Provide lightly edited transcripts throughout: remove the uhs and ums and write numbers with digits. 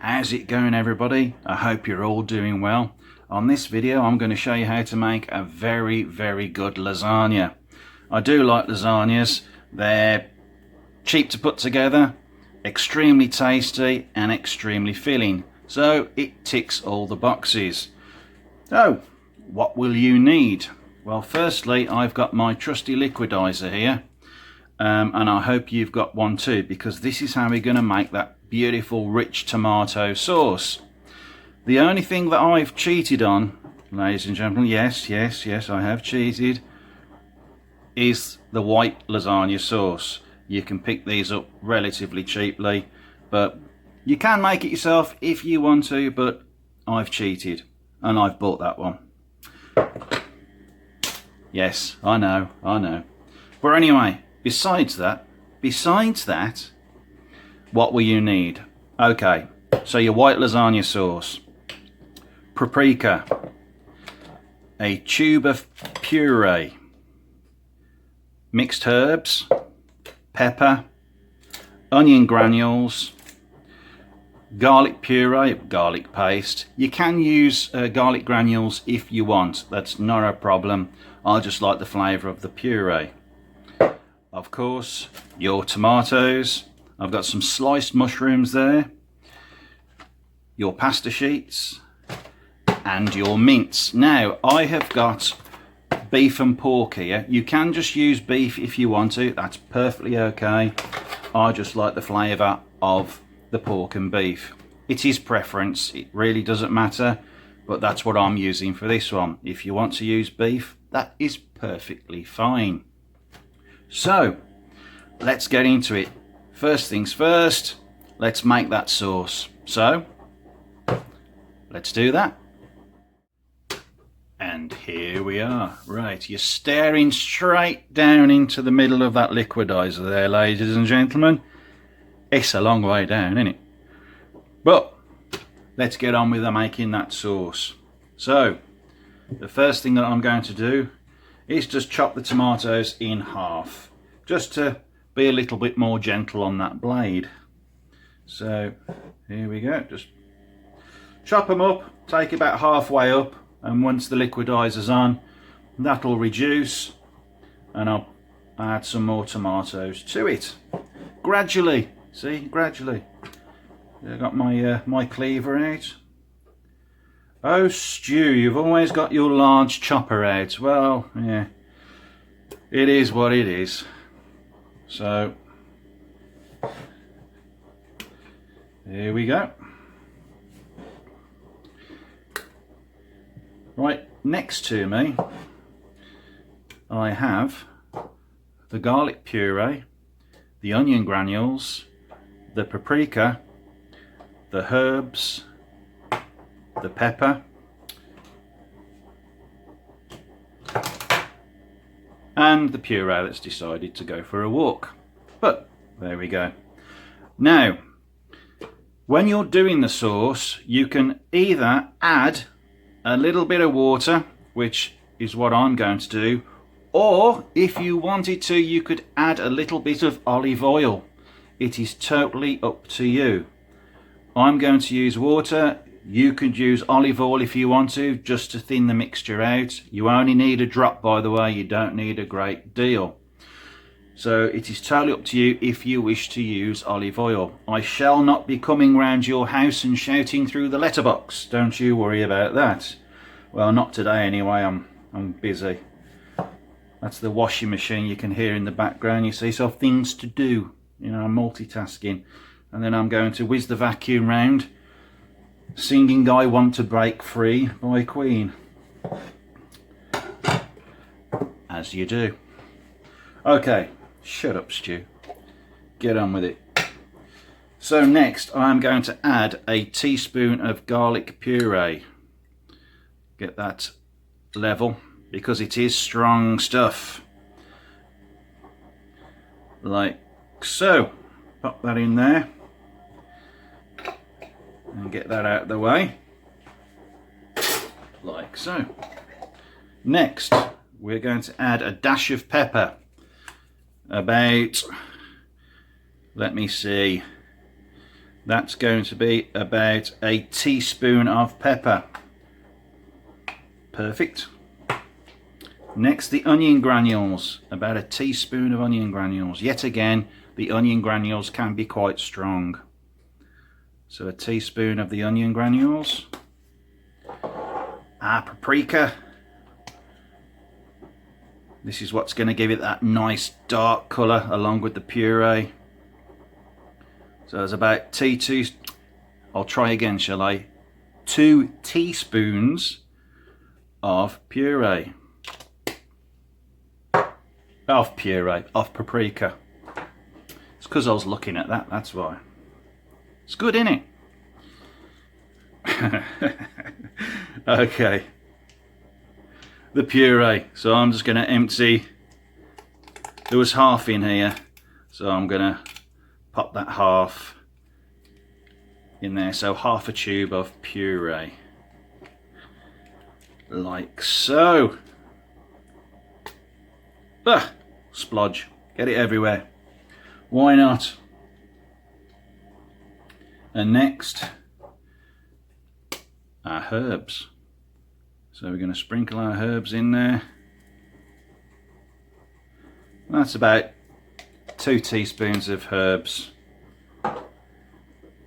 How's it going, everybody? I hope you're all doing well. On this video I'm going to show you how to make a very good lasagna. I do like lasagnas. They're cheap to put together, extremely tasty and extremely filling, so it ticks all the boxes. So what will you need? Well, firstly, I've got my trusty liquidizer here, and I hope you've got one too, because this is how we're going to make that beautiful rich tomato sauce. The only thing that I've cheated on, ladies and gentlemen, yes I have cheated, is the white lasagna sauce. You can pick these up relatively cheaply, but you can make it yourself if you want to, but I've cheated and I've bought that one. Yes, I know. But anyway, besides that, what will you need? Okay, so your white lasagna sauce, paprika, a tube of puree, mixed herbs, pepper, onion granules, garlic puree, garlic paste. You can use garlic granules if you want, that's not a problem. I just like the flavour of the puree. Of course, your tomatoes. I've got some sliced mushrooms there, your pasta sheets and your mince. Now I have got beef and pork here. You can just use beef if you want to, that's perfectly okay. I just like the flavour of the pork and beef. It is preference, it really doesn't matter, but that's what I'm using for this one. If you want to use beef, that is perfectly fine. So let's get into it. First things first, let's make that sauce. So let's do that. And here we are. Right, you're staring straight down into the middle of that liquidizer there, ladies and gentlemen. It's a long way down, isn't it? But let's get on with making that sauce. So the first thing that I'm going to do is just chop the tomatoes in half, just to be a little bit more gentle on that blade. So here we go, just chop them up, take about halfway up, and once the liquidizer's on, that'll reduce and I'll add some more tomatoes to it gradually. See, gradually. I've got my my cleaver out. Oh Stu, you've always got your large chopper out. Well, yeah, it is what it is. So here we go. Right, next to me I have the garlic puree, the onion granules, the paprika, the herbs, the pepper, and the puree that's decided to go for a walk. But there we go. Now, when you're doing the sauce, you can either add a little bit of water, which is what I'm going to do, or if you wanted to, you could add a little bit of olive oil. It is totally up to you. I'm going to use water. You could use olive oil if you want to, just to thin the mixture out. You only need a drop, by the way, you don't need a great deal. So it is totally up to you if you wish to use olive oil. I shall not be coming round your house and shouting through the letterbox, don't you worry about that. Well, not today anyway, I'm busy. That's the washing machine you can hear in the background, you see, so I've things to do. You know, I'm multitasking. And then I'm going to whiz the vacuum round, singing I Want to Break Free by Queen. As you do. Okay, shut up Stu. Get on with it. So next I'm going to add a teaspoon of garlic puree. Get that level, because it is strong stuff. Like so. Pop that in there. And get that out of the way, like so. Next, we're going to add a dash of pepper, about, let me see, That's going to be about a teaspoon of pepper. Perfect. Next, the onion granules, about a teaspoon of onion granules. Yet again, the onion granules can be quite strong. So a teaspoon of the onion granules. Our paprika. This is what's going to give it that nice dark colour along with the puree. So there's about I'll try again, shall I? 2 teaspoons of puree. Of paprika. It's because I was looking at that, that's why. It's good, isn't it? Okay. The puree. So I'm just going to empty. There was half in here, so I'm going to pop that half in there. So half a tube of puree. Like so. Splodge. Get it everywhere. Why not? And next, our herbs. So we're going to sprinkle our herbs in there. That's about 2 teaspoons of herbs.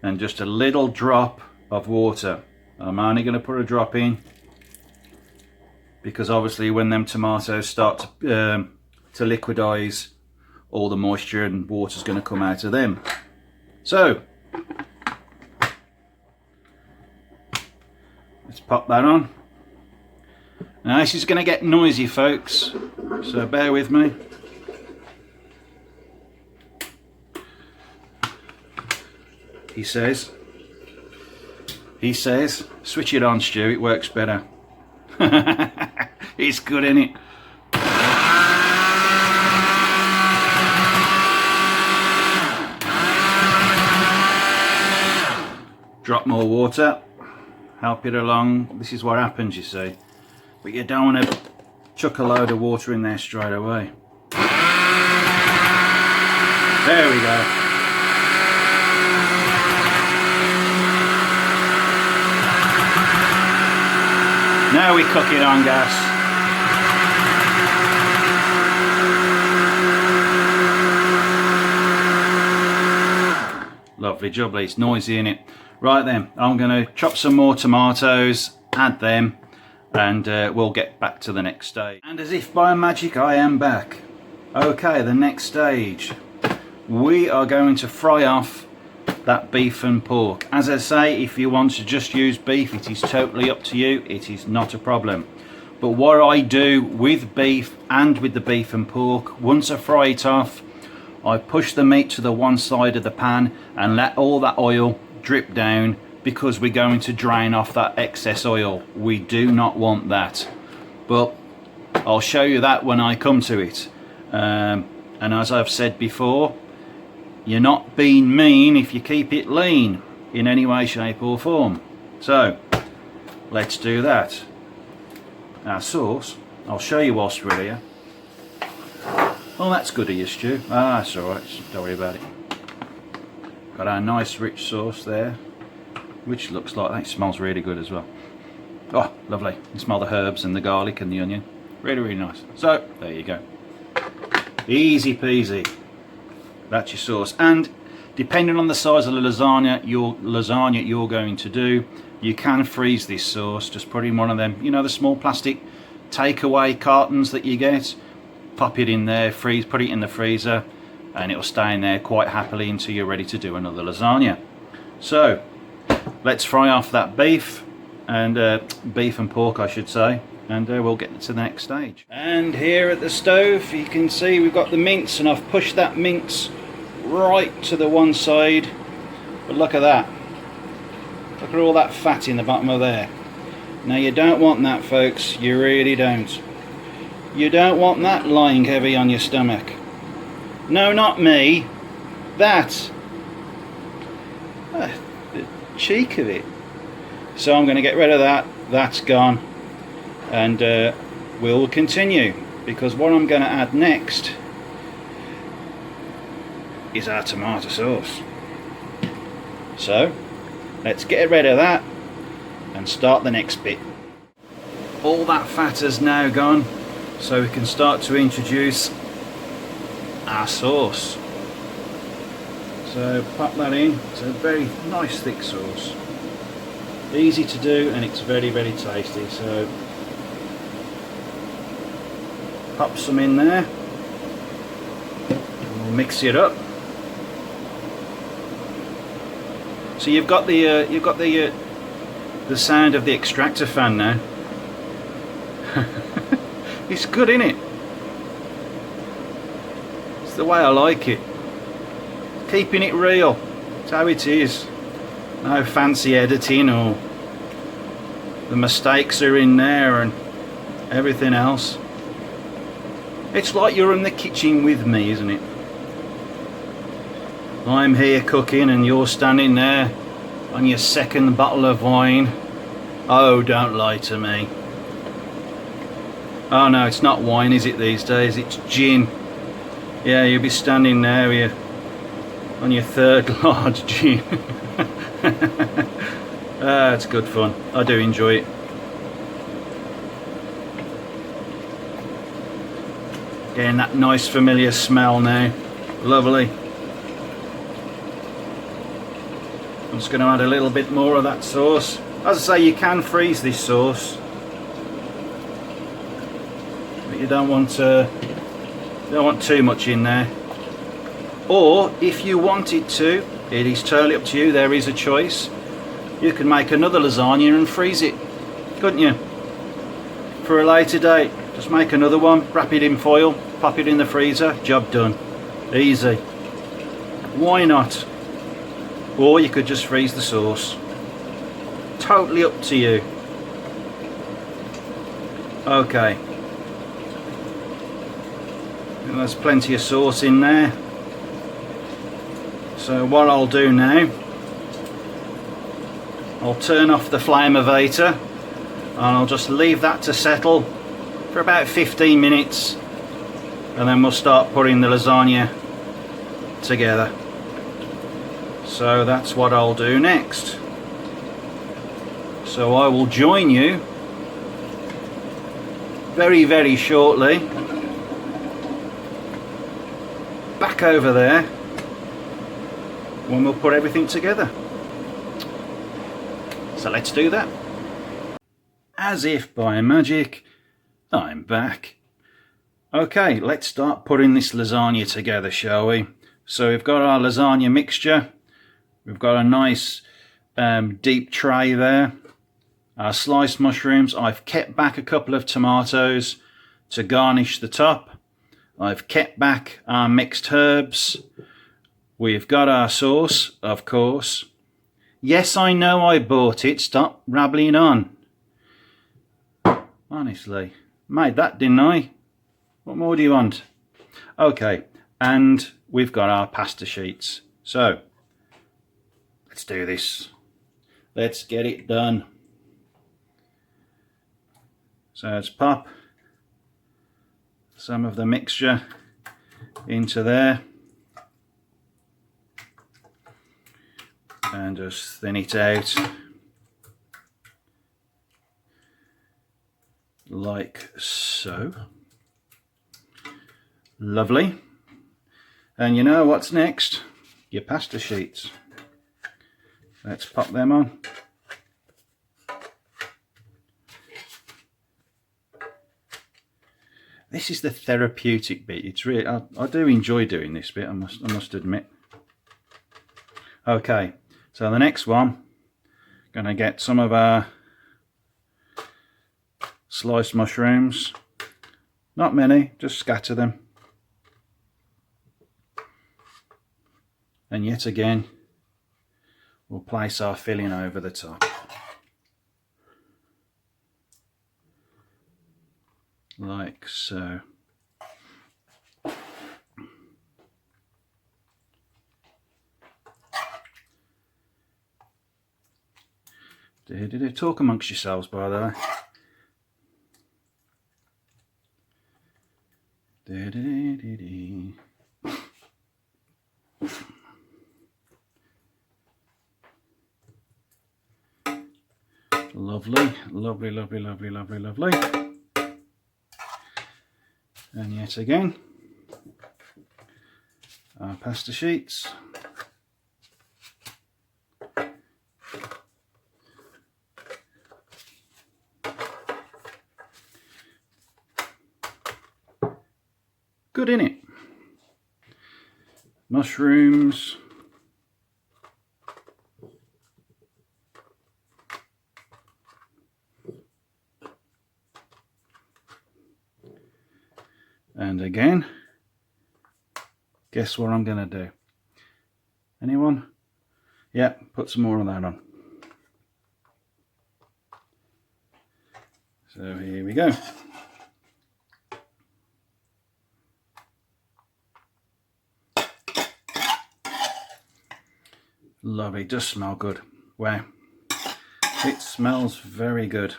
And just a little drop of water. I'm only going to put a drop in because obviously when them tomatoes start to liquidize, all the moisture and water's going to come out of them. So let's pop that on. Now this is going to get noisy, folks, so bear with me. He says, switch it on, Stu, it works better. It's good, isn't it? Drop more water, help it along. This is what happens, you see. But you don't want to chuck a load of water in there straight away. There we go. Now we cook it on gas. Lovely jubbly, it's noisy, innit? Right then, I'm going to chop some more tomatoes, add them, and we'll get back to the next stage. And as if by magic, I am back. Okay, the next stage. We are going to fry off that beef and pork. As I say, if you want to just use beef, it is totally up to you. It is not a problem. But what I do with beef and with the beef and pork, once I fry it off, I push the meat to the one side of the pan and let all that oil drip down, because we're going to drain off that excess oil. We do not want that. But I'll show you that when I come to it. And as I've said before, you're not being mean if you keep it lean in any way, shape or form. So let's do that. Our sauce, I'll show you whilst we're here. Oh, that's good of you, Stu. Ah, that's alright, don't worry about it. Got our nice rich sauce there, which looks like, that smells really good as well. Oh, lovely. You smell the herbs and the garlic and the onion. Really, really nice. So, there you go. Easy peasy. That's your sauce. And depending on the size of the lasagna you're going to do, you can freeze this sauce. Just put in one of them, you know, the small plastic takeaway cartons that you get. Pop it in there, freeze, put it in the freezer, and it'll stay in there quite happily until you're ready to do another lasagna. So let's fry off that beef and beef and pork, I should say, and we'll get to the next stage. And here at the stove you can see we've got the mince, and I've pushed that mince right to the one side. But look at that, look at all that fat in the bottom of there. Now you don't want that, folks, you really don't. You don't want that lying heavy on your stomach. No, not me. That. The cheek of it. So I'm going to get rid of that. That's gone. And we'll continue. Because what I'm going to add next is our tomato sauce. So let's get rid of that and start the next bit. All that fat has now gone, so we can start to introduce our sauce. So pop that in. It's a very nice thick sauce, easy to do, and it's very, very tasty. So pop some in there, and we'll mix it up. So you've got the sound of the extractor fan now. It's good, isn't it? It's the way I like it. Keeping it real. That's how it is. No fancy editing, or the mistakes are in there and everything else. It's like you're in the kitchen with me, isn't it? I'm here cooking and you're standing there on your second bottle of wine. Oh, don't lie to me. Oh no, it's not wine, is it, these days? It's gin. Yeah, you'll be standing there with on your third large gin. It's good fun. I do enjoy it. Getting that nice familiar smell now. Lovely. I'm just going to add a little bit more of that sauce. As I say, you can freeze this sauce, but you don't want too much in there. Or if you wanted to, it is totally up to you. There is a choice. You can make another lasagna and freeze it, couldn't you? For a later date, just make another one, wrap it in foil, pop it in the freezer, job done. Easy. Why not? Or you could just freeze the sauce. Totally up to you. Okay. And there's plenty of sauce in there. So what I'll do now, I'll turn off the flame-o-vator and I'll just leave that to settle for about 15 minutes, and then we'll start putting the lasagna together. So that's what I'll do next. So I will join you very, very shortly back over there when we'll put everything together. So let's do that. As if by magic, I'm back. Okay, let's start putting this lasagna together, shall we? So we've got our lasagna mixture. We've got a nice deep tray there. Our sliced mushrooms. I've kept back a couple of tomatoes to garnish the top. I've kept back our mixed herbs. We've got our sauce, of course. Yes, I know I bought it. Stop rabbling on. Honestly, made that, didn't I? What more do you want? Okay, and we've got our pasta sheets. So, let's do this. Let's get it done. So let's pop some of the mixture into there and just thin it out like so. Lovely. And you know what's next? Your pasta sheets. Let's pop them on. This is the therapeutic bit. It's really, I do enjoy doing this bit, I must admit. Okay, so the next one, gonna get some of our sliced mushrooms. Not many, just scatter them. And yet again, we'll place our filling over the top. Like so. Talk amongst yourselves, by the way. Lovely, lovely, lovely, lovely, lovely, lovely. And yet again, our pasta sheets. Good, innit? Mushrooms. And again, guess what I'm going to do? Anyone? Yeah, put some more of that on. So here we go. Lovely, it does smell good. Wow, it smells very good.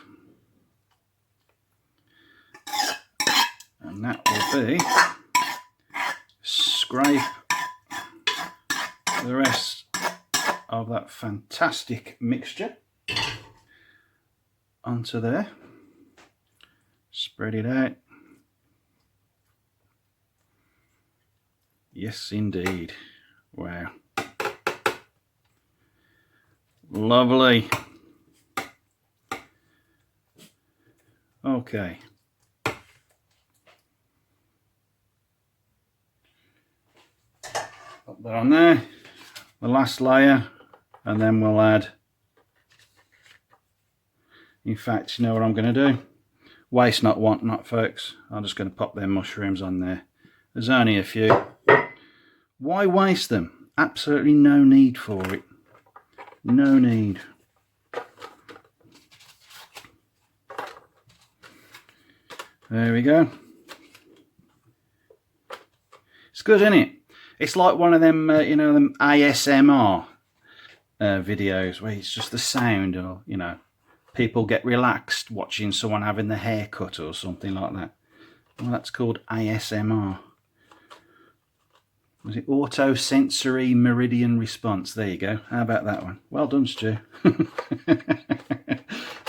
And that will be scrape the rest of that fantastic mixture onto there. Spread it out. Yes, indeed. Wow. Lovely. Okay. Put that on there, the last layer, and then we'll add, in fact, you know what I'm going to do? Waste not, want not, folks. I'm just going to pop them mushrooms on there. There's only a few. Why waste them? Absolutely no need for it. No need. There we go. It's good, isn't it? It's like one of them, you know, them ASMR videos where it's just the sound, or, you know, people get relaxed watching someone having their hair cut or something like that. Well, that's called ASMR. Was it auto sensory meridian response? There you go. How about that one? Well done, Stu.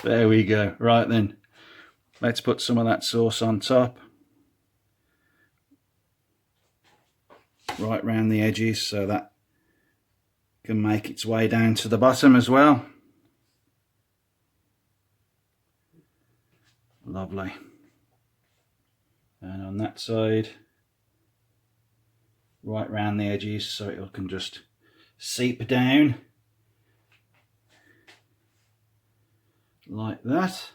There we go. Right then, let's put some of that sauce on top, right round the edges, so that can make its way down to the bottom as well. Lovely. And on that side, right round the edges, so it can just seep down like that.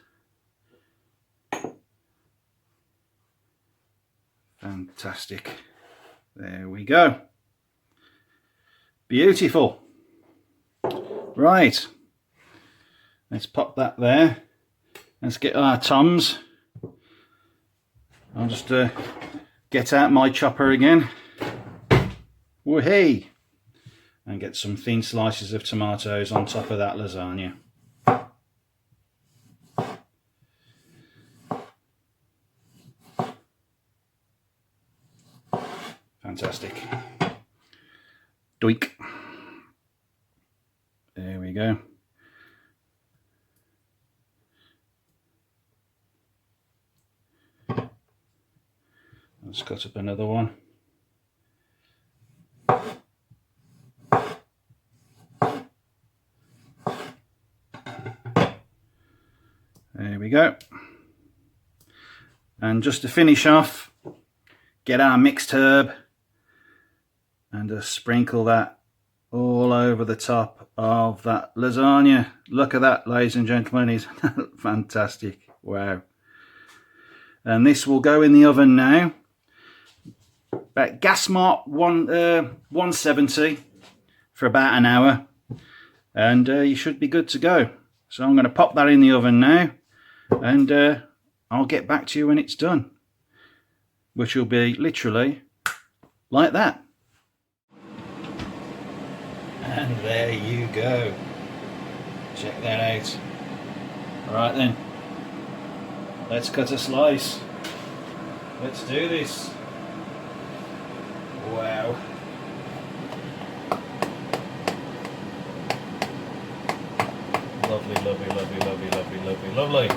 Fantastic. There we go. Beautiful. Right, let's pop that there. Let's get our Toms. I'll just get out my chopper again. Woohoo! And get some thin slices of tomatoes on top of that lasagna. Fantastic. Doink. There we go. Let's cut up another one. There we go. And just to finish off, get our mixed herb and just sprinkle that all over the top of that lasagna. Look at that, ladies and gentlemen, is fantastic. Wow. And this will go in the oven now. About gas mark 170 for about an hour, and you should be good to go. So I'm going to pop that in the oven now, and I'll get back to you when it's done, which will be literally like that. And there you go. Check that out. Right then, let's cut a slice. Let's do this. Wow. Lovely, lovely, lovely, lovely, lovely, lovely, lovely.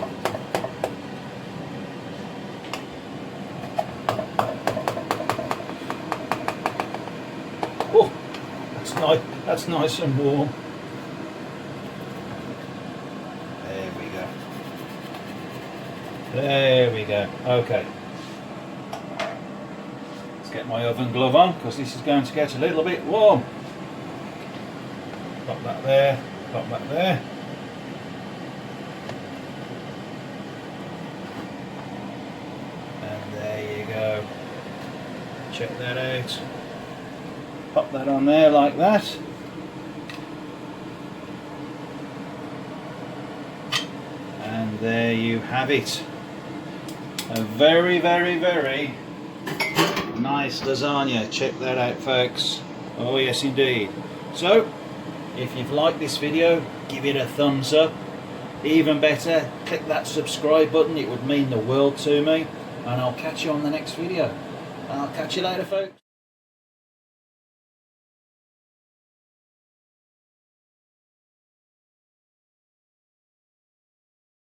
Oh, that's nice. That's nice and warm. There we go. There we go. Okay. Let's get my oven glove on because this is going to get a little bit warm. Pop that there. Pop that there. And there you go. Check that out. Pop that on there like that. And there you have it. A very, very, very nice lasagna. Check that out, folks. Oh yes indeed. So if you've liked this video, give it a thumbs up. Even better, click that subscribe button. It would mean the world to me. And I'll catch you on the next video. I'll catch you later, folks.